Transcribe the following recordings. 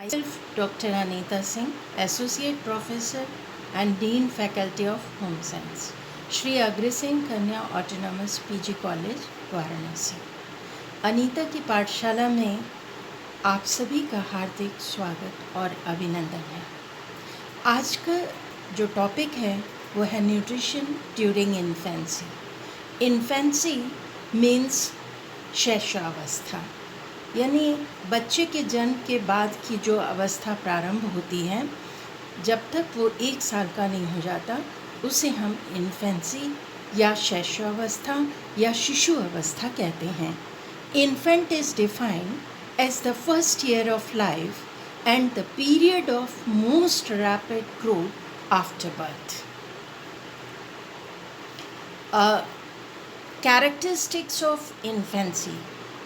Myself, Dr. Anita Singh, Associate Professor and Dean Faculty of Home Science, Shri Agrasen कन्या autonomous PG college Varanasi. Anita की पाठशाला में आप सभी का हार्दिक स्वागत और अभिनंदन है। आज का जो टॉपिक है वो है nutrition during infancy. Infancy means शैशवावस्था, यानी बच्चे के जन्म के बाद की जो अवस्था प्रारंभ होती है, जब तक वो 1 साल का नहीं हो जाता, उसे हम इन्फेंसी या शैशवावस्था या शिशु अवस्था कहते हैं। Infant is defined as the first year of life and the period of most rapid growth after birth. Characteristics of infancy.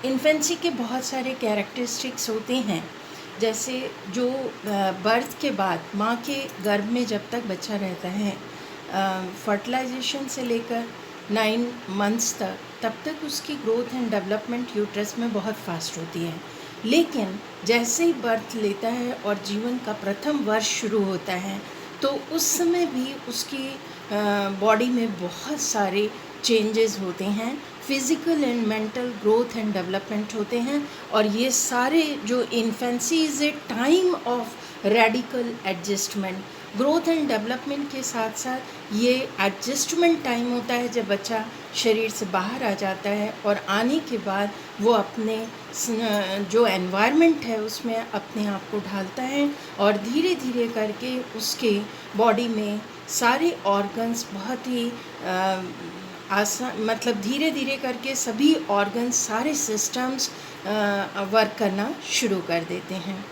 Infancy के बहुत सारे कैरेक्टरिस्टिक्स होते हैं, जैसे जो बर्थ के बाद माँ के गर्भ में जब तक बच्चा रहता है, फर्टिलाइजेशन से लेकर 9 मंथ्स तक, तब तक उसकी ग्रोथ एंड डेवलपमेंट यूट्रस में बहुत फास्ट होती है। लेकिन जैसे ही बर्थ लेता है और जीवन का प्रथम वर्ष शुरू होता है, तो उस समय भी उसकी बॉडी में बहुत सारे चेंजेस होते हैं, physical and mental growth and development होते हैं। और ये सारे जो infancy is a time of radical adjustment. Growth and development के साथ साथ ये एडजस्टमेंट टाइम होता है जब बच्चा शरीर से बाहर आ जाता है और आने के बाद वो अपने जो एनवायरनमेंट है उसमें अपने आप को ढालता है और धीरे धीरे करके उसके बॉडी में सारे ऑर्गन्स बहुत ही मतलब धीरे धीरे करके सभी ऑर्गन्स, सारे सिस्टम्स वर्क करना शुरू कर देते हैं।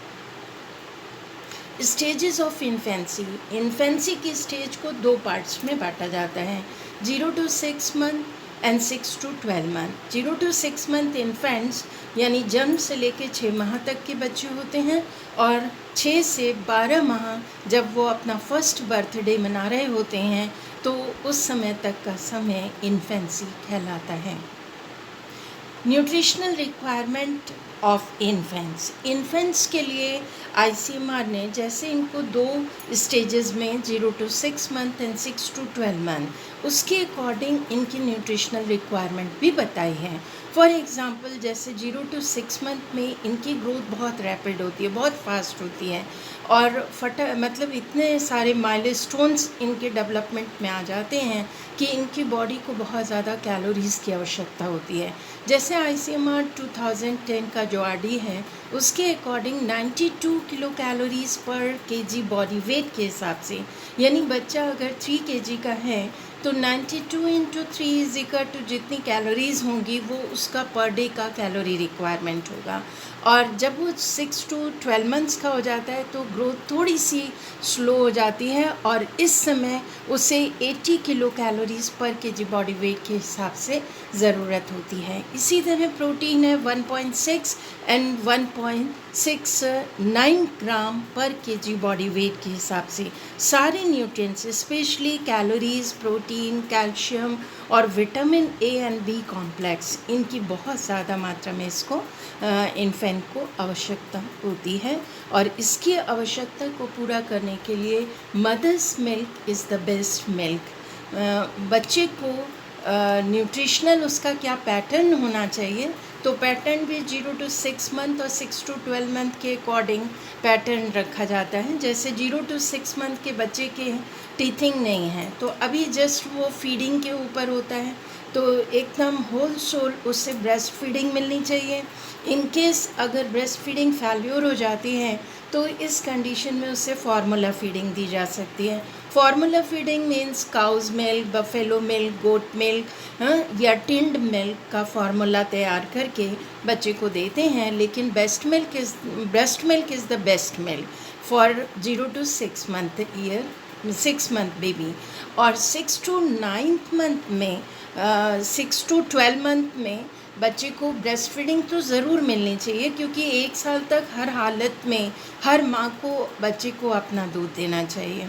Stages of infancy. इन्फेंसी की स्टेज को 2 पार्ट्स में बांटा जाता है, 0 to 6 month and 6 to 12 month. 0 to 6 month infants यानी जन्म से लेकर 6 माह तक के बच्चे होते हैं, और 6 से 12 माह जब वो अपना फर्स्ट बर्थडे मना रहे होते हैं, तो उस समय तक का समय इन्फेंसी कहलाता है। Nutritional requirement of infants. Infants के लिए ICMR ने जैसे इनको 2 स्टेजेस में 0 to 6 month and 6 to 12 month, उसके अकॉर्डिंग इनकी न्यूट्रिशनल रिक्वायरमेंट भी बताई है। फॉर एग्ज़ाम्पल, जैसे 0 to 6 मंथ में इनकी ग्रोथ बहुत रैपिड होती है, बहुत फास्ट होती है, और मतलब इतने सारे माइलस्टोन्स इनके डेवलपमेंट में आ जाते हैं कि इनकी बॉडी को बहुत ज़्यादा कैलोरीज़ की आवश्यकता होती है। जैसे ICMR 2010 का जो RD है, उसके अकॉर्डिंग 92 किलो कैलोरीज़ पर केजी बॉडी वेट के हिसाब से, यानी बच्चा अगर 3 kg का है तो 92 × 3 = जितनी कैलोरीज़ होंगी वो उसका पर डे का कैलोरी रिक्वायरमेंट होगा। और जब वो 6 to 12 मंथ्स का हो जाता है तो ग्रोथ थोड़ी सी स्लो हो जाती है, और इस समय उसे 80 किलो कैलोरीज़ पर केजी बॉडी वेट के हिसाब से ज़रूरत होती है। इसी तरह प्रोटीन है 1.6 एंड 1.69 ग्राम पर केजी बॉडी वेट के हिसाब से। सारे nutrients, specially calories, protein, calcium और vitamin A and B complex, इनकी बहुत ज़्यादा मात्रा में इसको इन्फेंट को आवश्यकता होती है। और इसकी आवश्यकता को पूरा करने के लिए mother's milk is the best milk. बच्चे को न्यूट्रिशनल उसका क्या पैटर्न होना चाहिए, तो पैटर्न भी 0 to 6 मंथ और 6 to 12 मंथ के अकॉर्डिंग पैटर्न रखा जाता है। जैसे 0 to 6 मंथ के बच्चे के टीथिंग नहीं है, तो अभी जस्ट वो फीडिंग के ऊपर होता है, तो एकदम होल सोल उससे ब्रेस्ट फीडिंग मिलनी चाहिए। इन केस अगर ब्रेस्ट फीडिंग फेल्योर हो जाती है तो इस कंडीशन में उसे फार्मूला फीडिंग दी जा सकती है। Formula feeding means cow's milk, buffalo milk, goat milk या टिंड मिल्क का फार्मूला तैयार करके बच्चे को देते हैं। लेकिन breast milk is the best milk for 0 to 6 month 6 month baby. और 6 to 9 मंथ में 6 to 12 मंथ में बच्चे को ब्रेस्ट फीडिंग तो ज़रूर मिलनी चाहिए, क्योंकि 1 साल तक हर हालत में हर माँ को बच्चे को अपना दूध देना चाहिए।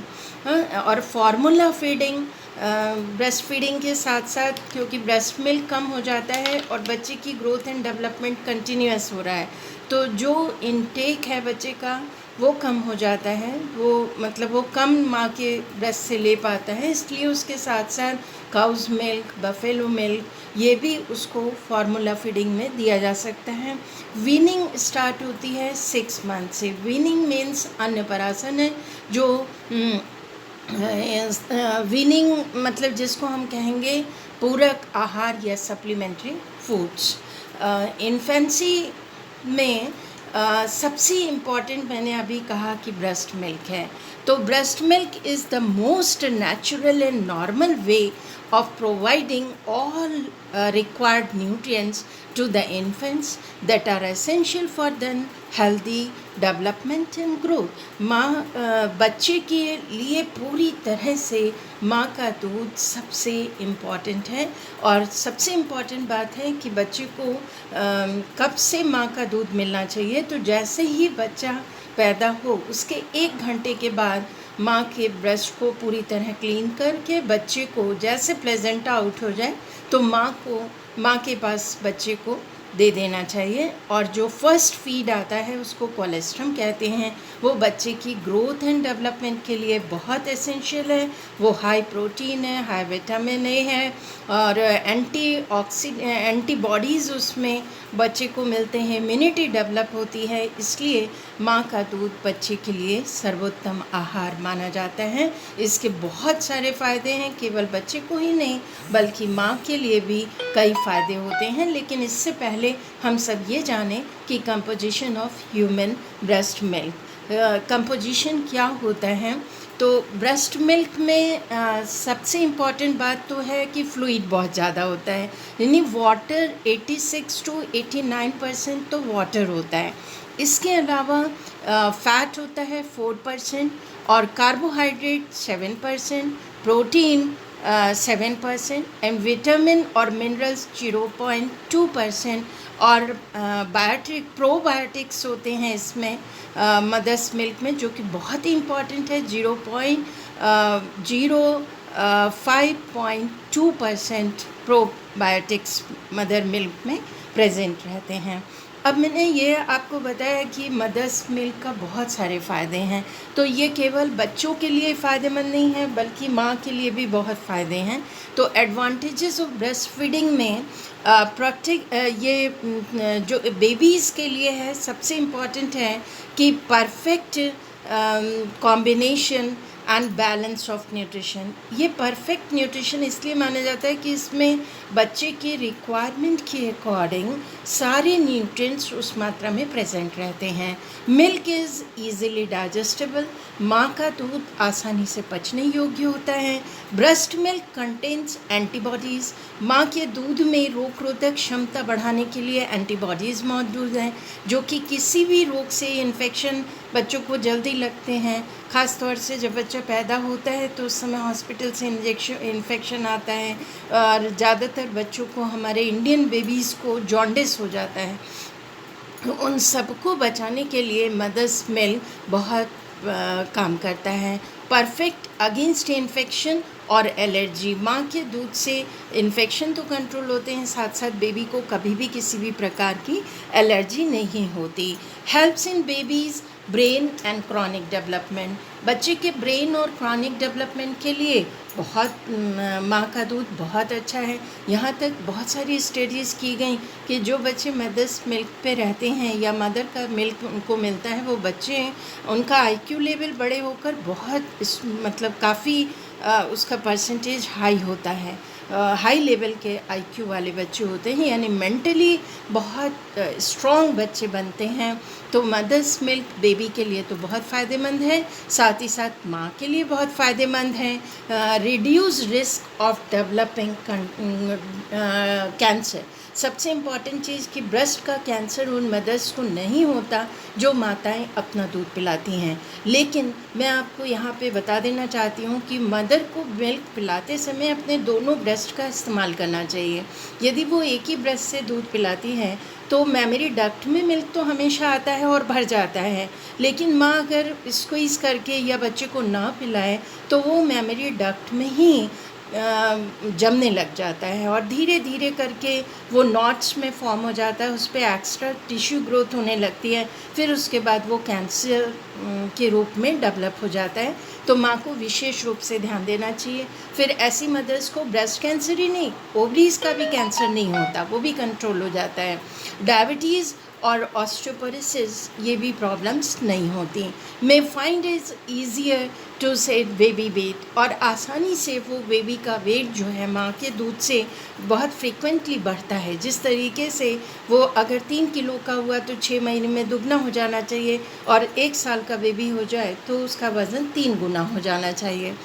और फार्मूला फीडिंग ब्रेस्ट फीडिंग के साथ साथ, क्योंकि ब्रेस्ट मिल्क कम हो जाता है और बच्चे की ग्रोथ एंड डेवलपमेंट कंटिन्यूअस हो रहा है, तो जो इनटेक है बच्चे का वो कम हो जाता है, वो मतलब वो कम माँ के ब्रेस्ट से ले पाता है, इसलिए उसके साथ साथ काउज़ मिल्क, बफेलो मिल्क, ये भी उसको फार्मूला फीडिंग में दिया जा सकता है। वीनिंग स्टार्ट होती है 6 मंथ से। वीनिंग मीन्स अन्नप्राशन है, जो वीनिंग मतलब जिसको हम कहेंगे पूरक आहार या सप्लीमेंट्री फूड्स। इन्फेंसी में सबसे इम्पॉर्टेंट मैंने अभी कहा कि ब्रेस्ट मिल्क है। तो breast milk is the most natural and normal way of providing all required nutrients to the infants that are essential for their healthy development and growth। माँ बच्चे के लिए पूरी तरह से माँ का दूध सबसे इम्पॉर्टेंट है। और सबसे इम्पॉर्टेंट बात है कि बच्चे को कब से माँ का दूध मिलना चाहिए, तो जैसे ही बच्चा पैदा हो उसके 1 घंटे के बाद माँ के ब्रेस्ट को पूरी तरह क्लीन करके बच्चे को जैसे प्लेजेंटा आउट हो जाए तो माँ के पास बच्चे को दे देना चाहिए। और जो फर्स्ट फीड आता है उसको कोलेस्ट्रम कहते हैं। वो बच्चे की ग्रोथ एंड डेवलपमेंट के लिए बहुत एसेंशियल है। वो हाई प्रोटीन है, हाई विटामिन ए है और एंटीबॉडीज़ उसमें बच्चे को मिलते हैं, इम्यूनिटी डेवलप होती है। इसलिए माँ का दूध बच्चे के लिए सर्वोत्तम आहार माना जाता है। इसके बहुत सारे फ़ायदे हैं, केवल बच्चे को ही नहीं बल्कि माँ के लिए भी कई फ़ायदे होते हैं। लेकिन इससे पहले हम सब ये जानें कि composition of human breast milk, composition क्या होता है। तो ब्रेस्ट मिल्क में सबसे इम्पॉर्टेंट बात तो है कि फ्लूइड बहुत ज़्यादा होता है, यानी वाटर 86 to 89% तो वाटर होता है। इसके अलावा फ़ैट होता है 4% और कार्बोहाइड्रेट 7%, प्रोटीन 7% एंड विटामिन और मिनरल्स 0.2% और प्रोबायोटिक्स होते हैं इसमें मदर्स मिल्क में, जो कि बहुत ही इम्पॉर्टेंट है। 5.2% प्रोबायोटिक्स मदर मिल्क में प्रेजेंट रहते हैं। अब मैंने ये आपको बताया कि मदर्स मिल्क का बहुत सारे फ़ायदे हैं, तो ये केवल बच्चों के लिए फ़ायदेमंद नहीं है बल्कि माँ के लिए भी बहुत फ़ायदे हैं। तो एडवांटेजेस ऑफ ब्रेस्ट फीडिंग में ये जो बेबीज़ के लिए है सबसे इम्पॉर्टेंट है कि perfect combination and balance of nutrition. ये परफेक्ट न्यूट्रिशन इसलिए माना जाता है कि इसमें बच्चे की रिक्वायरमेंट के अकॉर्डिंग सारे न्यूट्रिएंट्स उस मात्रा में प्रेजेंट रहते हैं। मिल्क इज़ ईज़िली डाइजेस्टेबल, माँ का दूध आसानी से पचने योग्य होता है। ब्रेस्ट मिल्क कंटेन्स एंटीबॉडीज़, माँ के दूध में रोग प्रतिरोधक क्षमता बढ़ाने के लिए एंटीबॉडीज़ मौजूद हैं, जो कि किसी भी रोग से इन्फेक्शन बच्चों को जल्दी लगते हैं। ख़ास तौर से जब बच्चा पैदा होता है तो उस समय हॉस्पिटल से इन्फेक्शन आता है और ज़्यादातर बच्चों को, हमारे इंडियन बेबीज़ को जॉन्डिस हो जाता है। उन सबको बचाने के लिए मदर्स मिल्क बहुत काम करता है। परफेक्ट अगेंस्ट इन्फेक्शन और एलर्जी, माँ के दूध से इन्फेक्शन तो कंट्रोल होते हैं, साथ साथ बेबी को कभी भी किसी भी प्रकार की एलर्जी नहीं होती। Helps in babies brain and chronic development, बच्चे के ब्रेन और क्रॉनिक डेवलपमेंट के लिए माँ का दूध बहुत अच्छा है। यहाँ तक बहुत सारी स्टडीज़ की गई कि जो बच्चे मदर्स मिल्क पे रहते हैं या मदर का मिल्क उनको मिलता है, वो बच्चे, उनका आईक्यू लेवल बड़े होकर मतलब काफ़ी उसका परसेंटेज हाई होता है। हाई लेवल के आईक्यू वाले बच्चे होते हैं, यानी मेंटली बहुत स्ट्रॉन्ग बच्चे बनते हैं। तो मदर्स मिल्क बेबी के लिए तो बहुत फ़ायदेमंद है, साथ ही साथ माँ के लिए बहुत फ़ायदेमंद है। Reduce risk of developing cancer, सबसे इम्पॉर्टेंट चीज़ कि ब्रेस्ट का कैंसर उन मदर्स को नहीं होता जो माताएं अपना दूध पिलाती हैं। लेकिन मैं आपको यहाँ पे बता देना चाहती हूँ कि मदर को मिल्क पिलाते समय अपने दोनों ब्रेस्ट का इस्तेमाल करना चाहिए। यदि वो एक ही ब्रेस्ट से दूध पिलाती हैं तो मेमोरी डक्ट में मिल्क तो हमेशा आता है और भर जाता है, लेकिन माँ अगर स्क्वीज़ करके या बच्चे को ना पिलाए तो वो मेमोरी डक्ट में ही जमने लग जाता है और धीरे धीरे करके वो नॉट्स में फॉर्म हो जाता है, उस पे एक्स्ट्रा टिश्यू ग्रोथ होने लगती है, फिर उसके बाद वो कैंसर के रूप में डेवलप हो जाता है। तो माँ को विशेष रूप से ध्यान देना चाहिए। फिर ऐसी मदर्स को ब्रेस्ट कैंसर ही नहीं, ओवरीज का भी कैंसर नहीं होता, वो भी कंट्रोल हो जाता है। डायबिटीज़ और ऑस्टियोपोरोसिस ये भी प्रॉब्लम्स नहीं होती। May find is easier to set baby weight, और आसानी से वो बेबी का वेट जो है माँ के दूध से बहुत फ्रीक्वेंटली बढ़ता है। जिस तरीके से वो अगर 3 किलो का हुआ तो 6 महीने में दुगना हो जाना चाहिए, और 1 साल का बेबी हो जाए तो उसका वज़न 3 गुना हो जाना चाहिए।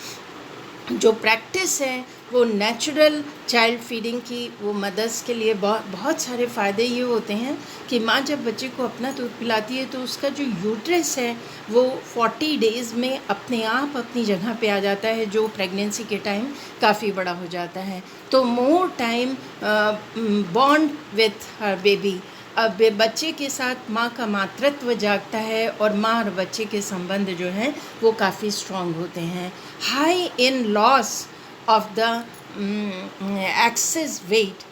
जो प्रैक्टिस है वो नेचुरल चाइल्ड फीडिंग की, वो मदर्स के लिए बहुत सारे फ़ायदे ये होते हैं कि माँ जब बच्चे को अपना दूध पिलाती है तो उसका जो यूट्रस है वो 40 डेज़ में अपने आप अपनी जगह पे आ जाता है, जो प्रेगनेंसी के टाइम काफ़ी बड़ा हो जाता है। तो more time bound with her baby, अब बच्चे के साथ माँ का मातृत्व जागता है और माँ और बच्चे के संबंध जो हैं वो काफ़ी स्ट्रॉन्ग होते हैं। High in loss of the access wait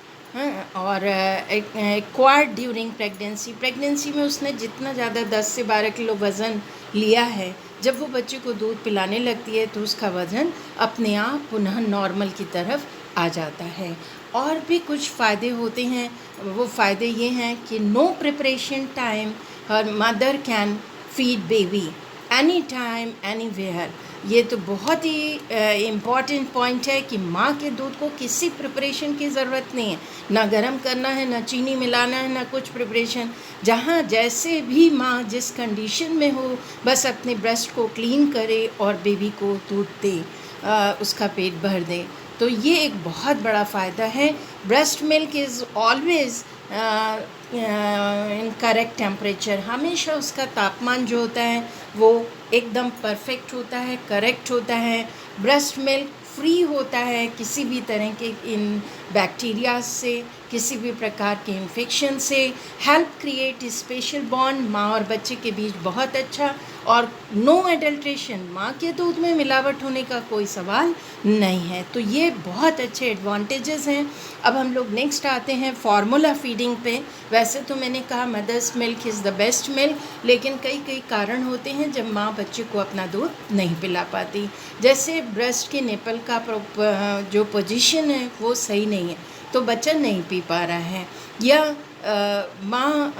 और एक्वायर्ड ड्यूरिंग प्रेगनेंसी में उसने जितना ज़्यादा 10 से 12 किलो वज़न लिया है, जब वो बच्चे को दूध पिलाने लगती है तो उसका वज़न अपने आप पुनः नॉर्मल की तरफ आ जाता है। और भी कुछ फ़ायदे होते हैं। वो फ़ायदे ये हैं कि नो प्रिपरेशन टाइम, और mother can feed baby any time anywhere. ये तो बहुत ही इम्पॉर्टेंट पॉइंट है कि माँ के दूध को किसी प्रिपरेशन की ज़रूरत नहीं है, ना गरम करना है, ना चीनी मिलाना है, ना कुछ प्रिपरेशन। जहाँ जैसे भी माँ जिस कंडीशन में हो, बस अपने ब्रेस्ट को क्लीन करे और बेबी को दूध दे, उसका पेट भर दे। तो ये एक बहुत बड़ा फ़ायदा है। Breast milk is always in correct temperature, हमेशा उसका तापमान जो होता है वो एकदम परफेक्ट होता है, करेक्ट होता है। ब्रेस्ट मिल्क फ्री होता है किसी भी तरह के इन बैक्टीरिया से, किसी भी प्रकार के इन्फेक्शन से। हेल्प क्रिएट स्पेशल बॉन्ड माँ और बच्चे के बीच बहुत अच्छा, और नो एडल्ट्रेशन, माँ के दूध में मिलावट होने का कोई सवाल नहीं है। तो ये बहुत अच्छे एडवांटेजेस हैं। अब हम लोग नेक्स्ट आते हैं फार्मूला फीडिंग पे। वैसे तो मैंने कहा mother's milk is the best milk, लेकिन कई कई कारण होते हैं जब माँ बच्चे को अपना दूध नहीं पिला पाती। जैसे ब्रेस्ट के निपल का जो पोजीशन है वो सही नहीं है, तो बच्चा नहीं पी पा रहा है, या माँ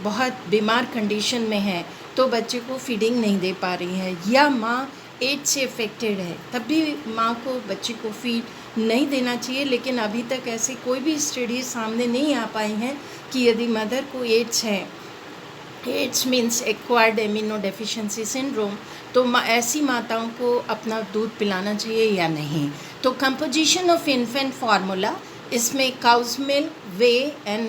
बहुत बीमार कंडीशन में है तो बच्चे को फीडिंग नहीं दे पा रही है, या माँ एड्स से अफेक्टेड है, तब भी माँ को बच्चे को फीड नहीं देना चाहिए। लेकिन अभी तक ऐसे कोई भी स्टडी सामने नहीं आ पाई हैं कि यदि मदर को एड्स है, AIDS means acquired immuno deficiency syndrome, तो ऐसी माताओं को अपना दूध पिलाना चाहिए या नहीं। तो कंपोजिशन ऑफ इन्फेंट फार्मूला, इसमें cow's milk, whey and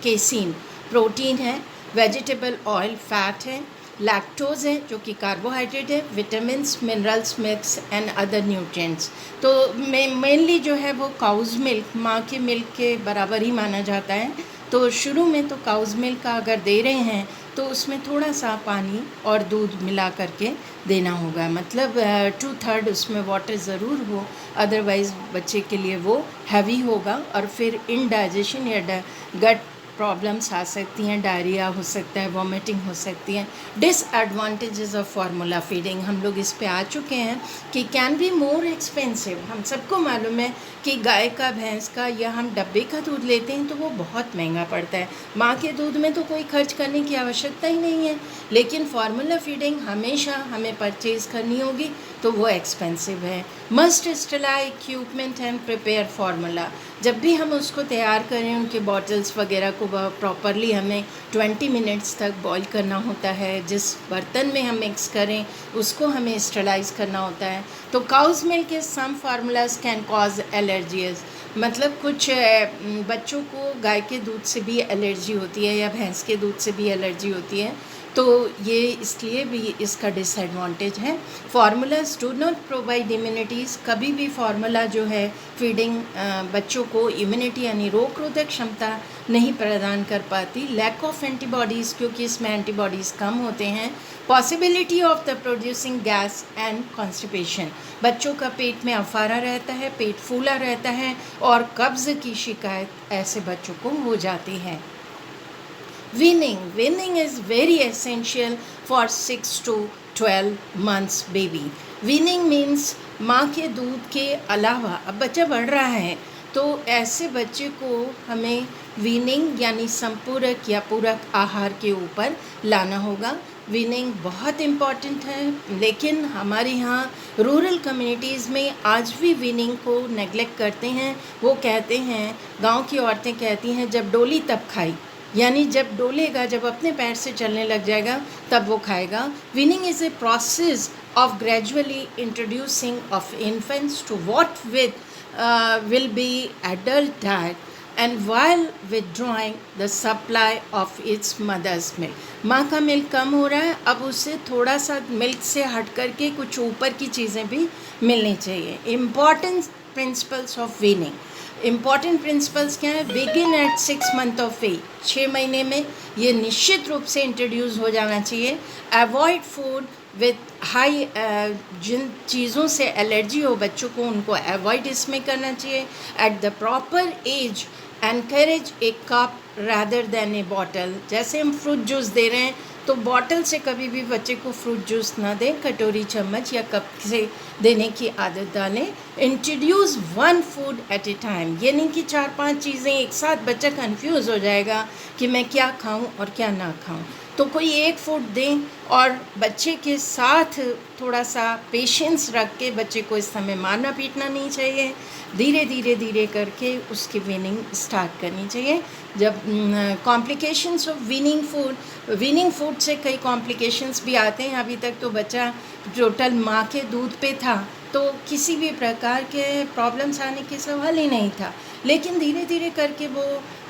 casein protein है, वेजिटेबल ऑयल फैट है, लैक्टोज है जो कि कार्बोहाइड्रेट है, vitamins, minerals, mix and other nutrients. तो मेनली जो है वो काउज मिल्क माँ के मिल्क के बराबर ही माना जाता है। तो शुरू में तो काउज मिल्क का अगर दे रहे हैं तो उसमें थोड़ा सा पानी और दूध मिला करके देना होगा, मतलब 2/3 उसमें वाटर ज़रूर हो, अदरवाइज़ बच्चे के लिए वो हैवी होगा और फिर इनडाइजेशन या गट प्रॉब्लम्स आ सकती हैं, डायरिया हो सकता है, वॉमिटिंग हो सकती है। डिसएडवांटेजेस ऑफ फार्मूला फीडिंग, हम लोग इस पे आ चुके हैं कि कैन बी मोर एक्सपेंसिव। हम सबको मालूम है कि गाय का, भैंस का या हम डब्बे का दूध लेते हैं तो वो बहुत महंगा पड़ता है। माँ के दूध में तो कोई खर्च करने की आवश्यकता ही नहीं है, लेकिन फार्मूला फीडिंग हमेशा हमें परचेज़ करनी होगी तो वो एक्सपेंसिव है। Must sterilise equipment and prepare formula, जब भी हम उसको तैयार करें, उनके बॉटल्स वगैरह को प्रॉपरली हमें 20 मिनट्स तक बॉईल करना होता है। जिस बर्तन में हम मिक्स करें उसको हमें स्टेलाइज करना होता है। तो काउज मिल्क के सम फार्मूलाज कैन कॉज एलर्जीज, मतलब कुछ बच्चों को गाय के दूध से भी एलर्जी होती है या भैंस के दूध से भी एलर्जी होती है। तो तो ये इसलिए भी इसका डिसएडवांटेज है। Formulas do not provide immunities, कभी भी फार्मूला जो है फीडिंग बच्चों को इम्यूनिटी यानी रोग प्रतिरोधक क्षमता नहीं प्रदान कर पाती। लैक ऑफ एंटीबॉडीज़, क्योंकि इसमें एंटीबॉडीज़ कम होते हैं। Possibility of the producing gas and constipation, बच्चों का पेट में अफारा रहता है, पेट फूला रहता है और कब्ज़ की शिकायत ऐसे बच्चों को हो जाती है। Weaning is very essential for 6 to 12 months baby. Weaning means माँ के दूध के अलावा अब बच्चा बढ़ रहा है तो ऐसे बच्चे को हमें वीनिंग यानी संपूरक या पूरक आहार के ऊपर लाना होगा। वीनिंग बहुत इम्पॉर्टेंट है, लेकिन हमारे यहाँ रूरल कम्युनिटीज़ में आज भी वीनिंग को नेगलेक्ट करते हैं। वो कहते हैं, गांव की औरतें कहती हैं, जब डोली तब खाई, यानी जब डोलेगा, जब अपने पैर से चलने लग जाएगा तब वो खाएगा। Weaning is a process of gradually introducing of infants to what will be adult diet and while withdrawing the supply of its mother's milk. माँ का मिल्क कम हो रहा है, अब उससे थोड़ा सा मिल्क से हट करके कुछ ऊपर की चीज़ें भी मिलनी चाहिए। Important principles of weaning, important principles क्या है? Begin at 6 months of age, 6 महीने में ये निश्चित रूप से इंट्रोड्यूस हो जाना चाहिए। अवॉइड फूड विथ हाई, जिन चीज़ों से एलर्जी हो बच्चों को उनको अवॉइड इसमें करना चाहिए। At the proper age encourage a cup rather than a bottle, जैसे हम फ्रूट जूस दे रहे हैं तो बॉटल से कभी भी बच्चे को फ्रूट जूस ना दें, कटोरी चम्मच या कप से देने की आदत डालें। Introduce 1 food at A time, ये नहीं कि 4-5 चीज़ें एक साथ, बच्चा कंफ्यूज हो जाएगा कि मैं क्या खाऊं और क्या ना खाऊं। तो कोई एक फूड दें और बच्चे के साथ थोड़ा सा पेशेंस रख के, बच्चे को इस समय मारना पीटना नहीं चाहिए, धीरे करके उसकी वीनिंग स्टार्ट करनी चाहिए। जब कॉम्प्लिकेशंस ऑफ वीनिंग फूड से कई कॉम्प्लिकेशंस भी आते हैं। अभी तक तो बच्चा टोटल माँ के दूध पे था तो किसी भी प्रकार के प्रॉब्लम्स आने के सवाल ही नहीं था, लेकिन धीरे करके वो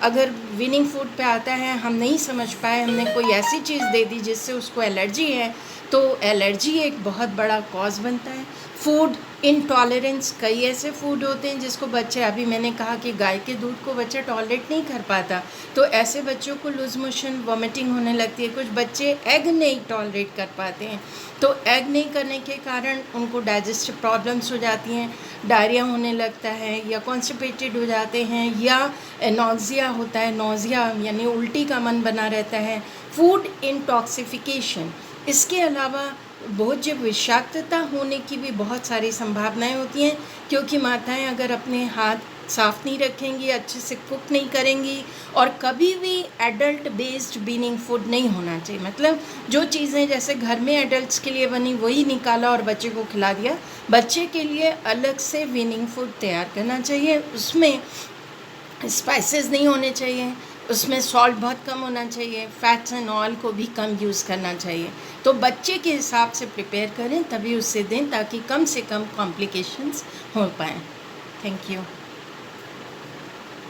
अगर वीनिंग फूड पे आता है, हम नहीं समझ पाए, हमने कोई ऐसी चीज़ दे दी जिससे उसको एलर्जी है, तो एलर्जी एक बहुत बड़ा कॉज बनता है। फूड इनटॉलरेंस, कई ऐसे फूड होते हैं जिसको बच्चे, अभी मैंने कहा कि गाय के दूध को बच्चा टॉलरेट नहीं कर पाता, तो ऐसे बच्चों को लूज मोशन वॉमिटिंग होने लगती है। कुछ बच्चे एग नहीं टॉलरेट कर पाते हैं, तो एग नहीं करने के कारण उनको डाइजेस्टिव प्रॉब्लम्स हो जाती हैं, डायरिया होने लगता है या कॉन्स्टिपेटेड हो जाते हैं या नॉजिया होता है, नॉजिया यानी उल्टी का मन बना रहता है। फूड इंटॉक्सिफिकेशन, इसके अलावा भोज्य विषाक्तता होने की भी बहुत सारी संभावनाएं होती हैं, क्योंकि माताएं अगर अपने हाथ साफ़ नहीं रखेंगी, अच्छे से कुक नहीं करेंगी, और कभी भी एडल्ट बेस्ड वीनिंग फूड नहीं होना चाहिए। मतलब जो चीज़ें जैसे घर में एडल्ट्स के लिए बनी वही निकाला और बच्चे को खिला दिया, बच्चे के लिए अलग से वीनिंग फूड तैयार करना चाहिए। उसमें स्पाइसेस नहीं होने चाहिए, उसमें सॉल्ट बहुत कम होना चाहिए, फैट्स एंड ऑयल को भी कम यूज़ करना चाहिए। तो बच्चे के हिसाब से प्रिपेयर करें, तभी उससे दें ताकि कम से कम कॉम्प्लिकेशंस हो पाएँ। Thank you.